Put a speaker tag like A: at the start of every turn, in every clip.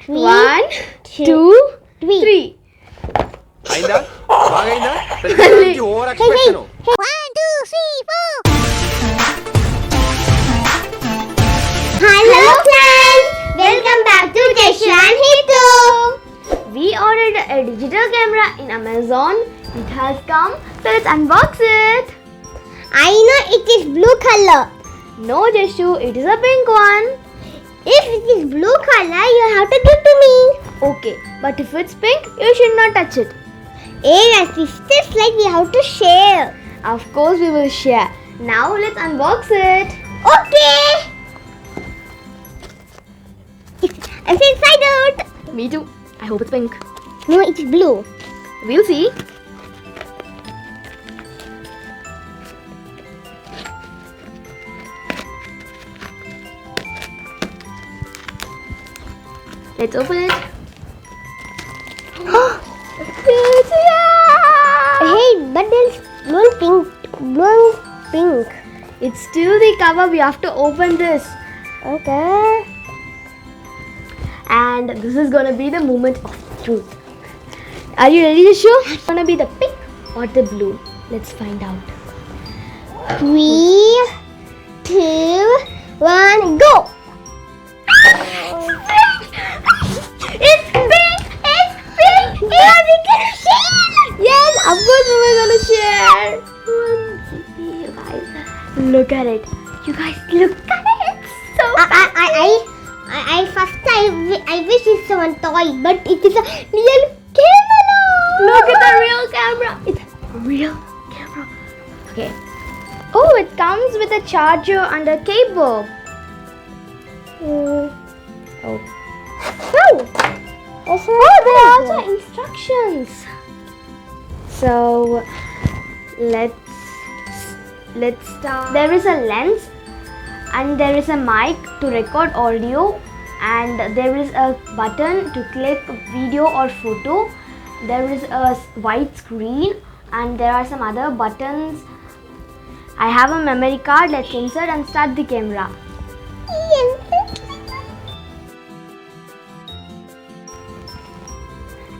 A: 1, 2, 3.
B: Ainda? Ainda? Hey, over expression.
C: 1, 2, 3, 4. Hello friends, welcome back to JashuHithu.
A: We ordered a digital camera in Amazon. It has come, so let's unbox it.
C: I know it is blue color.
A: No, Jashu, it is a pink one.
C: If it is blue color, you have to give to me.
A: Okay, but if it's pink, you should not touch it.
C: Hey, my sisters, like we have to share.
A: Of course, we will share. Now let's unbox it.
C: Okay. I'm so excited.
A: Me too. I hope it's pink.
C: No, it's blue.
A: We'll see. Let's open it.
C: Hey, but there's blue and pink.
A: It's still the cover. We have to open this.
C: Okay.
A: And this is gonna be the moment of truth. Are you ready to show? It's gonna be the pink or the blue. Let's find out.
C: 3, 2, 1, go!
A: It's pink! It's pink!
C: Yeah, we can share!
A: Yes, of course we were gonna share. You guys, look at it. You guys, look at it. It's so
C: I wish it's one toy, but it is a real camera.
A: Look at the real camera. It's a real camera. Okay. Oh, it comes with a charger and a cable.
C: Oh.
A: Oh,
C: That's
A: there are also instructions. So let's start. There is a lens and there is a mic to record audio, and there is a button to click video or photo. There is a white screen and there are some other buttons. I have a memory card. Let's insert and start the camera.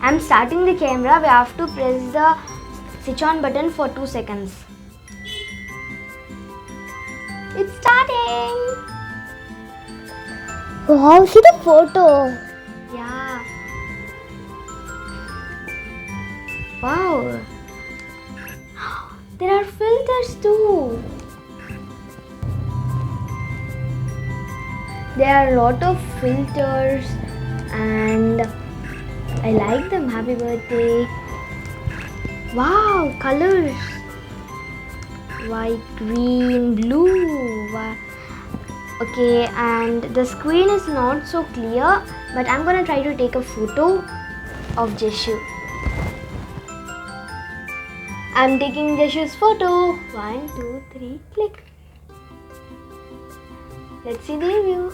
A: I'm starting the camera. We have to press the switch on button for 2 seconds. It's starting.
C: Wow, see the photo.
A: Yeah. Wow. There are filters too. There are a lot of filters and I like them. Happy birthday. Wow, colors. White, green, blue. Wow. Okay, and the screen is not so clear, but I'm gonna try to take a photo of Jashu. I'm taking Jashu's photo. 1, 2, 3, click. Let's see the review.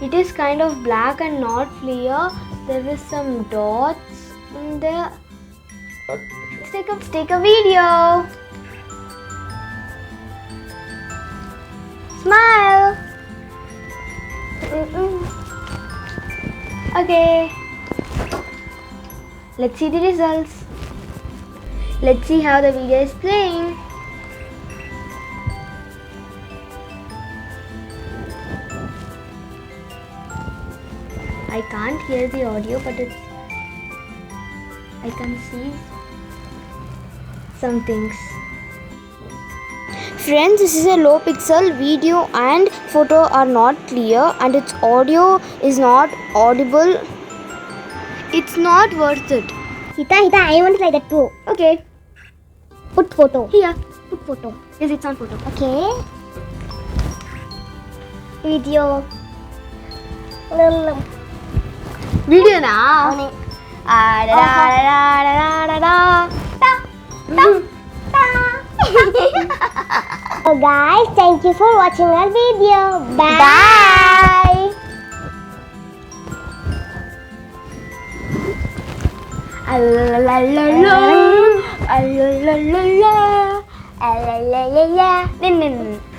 A: It is kind of black and not clear. There is some dots in there. Let's take a video. Smile. Okay. Let's see the results. Let's see how the video is playing. I can't hear the audio, but I can see some things.
C: Friends, this is a low pixel. Video and photo are not clear and its audio is not audible.
A: It's not worth it.
C: Hita, I want to try that too.
A: Okay.
C: Put photo.
A: Here, put photo. Yes, it's on photo.
C: Okay. Video.
A: Video now.
C: So guys, thank you for watching our video. Bye.
A: La la la la la la la la la. yeah, yeah.